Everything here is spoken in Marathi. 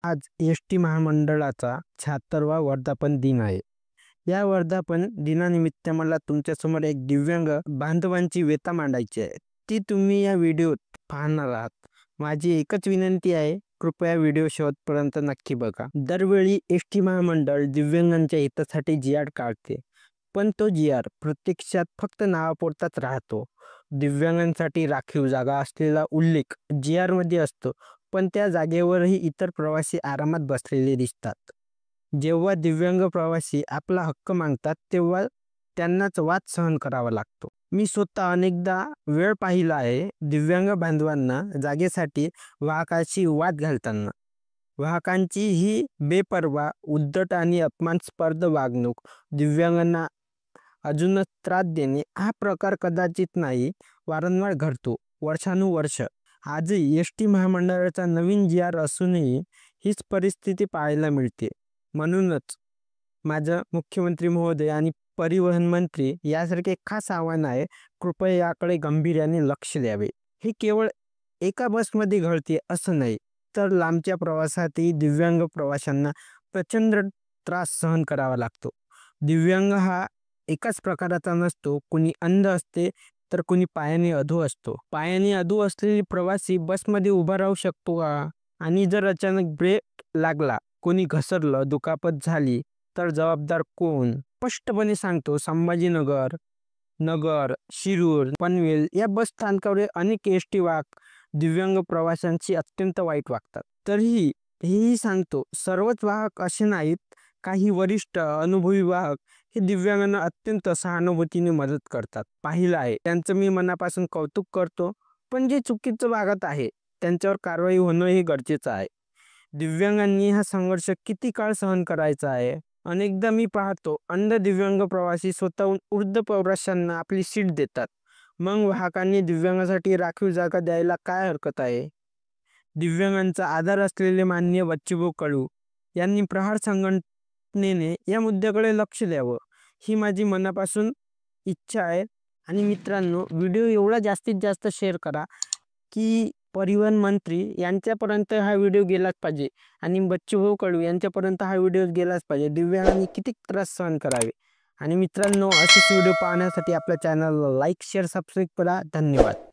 आज एस.टी. महामंडळाचा 76वा वर्धापन दिन आहे. या वर्धापन दिनानिमित्त मला तुमच्यासमोर एक दिव्यांग बांधवांची व्यथा मांडायची आहे. ती तुम्ही या व्हिडिओत पाहणार आहात. माझी एकच विनंती आहे, कृपया व्हिडिओ शेवटपर्यंत नक्की बघा. दरवेळी एस.टी. महामंडळ दिव्यांगांच्या हितासाठी जी.आर. काढते, पण तो जी.आर. प्रत्यक्षात फक्त नावापुरताच राहतो. दिव्यांगांसाठी राखीव जागा असलेला उल्लेख जी.आर.मध्ये असतो, पण त्या जागेवरही इतर प्रवासी आरामात बसलेले दिसतात. जेव्हा दिव्यांग प्रवासी आपला हक्क मागतात, तेव्हा त्यांनाच वाद सहन करावा लागतो. मी स्वतः अनेकदा वेळ पाहिला आहे दिव्यांग बांधवांना जागेसाठी वाहकाशी वाद घालताना. वाहकांची ही बेपर्वा, उद्धट आणि अपमानास्पद वागणूक दिव्यांगांना अजूनच त्रास देणे हा प्रकार कदाचित नाही, वारंवार घडतो. वर्षानुवर्ष आजही एस.टी. महामंडळाचा नवीन जी.आर. असूनही हीच परिस्थिती पाहायला मिळते. म्हणूनच माझं मुख्यमंत्री महोदय आणि परिवहन मंत्री यासारखे खास आव्हान आहे, कृपया याकडे गांभीर्याने लक्ष द्यावे. हे केवळ एका बसमध्ये घडते असं नाही, तर लांबच्या प्रवासातही दिव्यांग प्रवाशांना प्रचंड त्रास सहन करावा लागतो. दिव्यांग हा एकाच प्रकाराचा नसतो. कोणी अंध असते, तर कोणी पायाने अधू असतो. पायाने अधू असलेली प्रवासी बसमध्ये उभा राहू शकतो का? आणि जर अचानक ब्रेक लागला, कोणी घसरलं, दुखापत झाली, तर जबाबदार कोण? स्पष्टपणे सांगतो, संभाजीनगर, नगर, शिरूर, पनवेल या बस स्थानकावर अनेक एस.टी. वाहक दिव्यांग प्रवाशांशी अत्यंत वाईट वागतात. तरीही हेही सांगतो, सर्वच वाहक असे नाहीत. काही वरिष्ठ अनुभवी वाहक हे दिव्यांगांना अत्यंत सहानुभूतीने मदत करतात. पाहिलं आहे, त्यांचं मी मनापासून कौतुक करतो. पण जे चुकीचं वागत आहे, त्यांच्यावर कारवाई होणं हे गरजेचं आहे. दिव्यांगांनी हा संघर्ष किती काळ सहन करायचा आहे? अनेकदा मी पाहतो, अंध दिव्यांग प्रवासी स्वतःहून वृद्ध प्रवाशांना आपली सीट देतात. मग वाहकांनी दिव्यांगासाठी राखीव जागा द्यायला काय हरकत आहे? दिव्यांगांचा आधार असलेले माननीय बच्चूभाऊ कडू यांनी प्रहार संघटनेने या मुद्द्याकडे लक्ष द्यावं, ही माझी मनापासून इच्छा आहे. आणि मित्रांनो, व्हिडिओ एवढा जास्तीत जास्त शेअर करा की परिवहन मंत्री यांच्यापर्यंत हा व्हिडिओ गेलाच पाहिजे आणि बच्चूभाऊ कडू यांच्यापर्यंत हा व्हिडिओ गेलाच पाहिजे. दिव्यांगांनी किती त्रास सहन करावे. आणि मित्रांनो, असेच व्हिडिओ पाहण्यासाठी आपल्या चॅनलला लाईक, शेअर, सबस्क्राईब करा. धन्यवाद.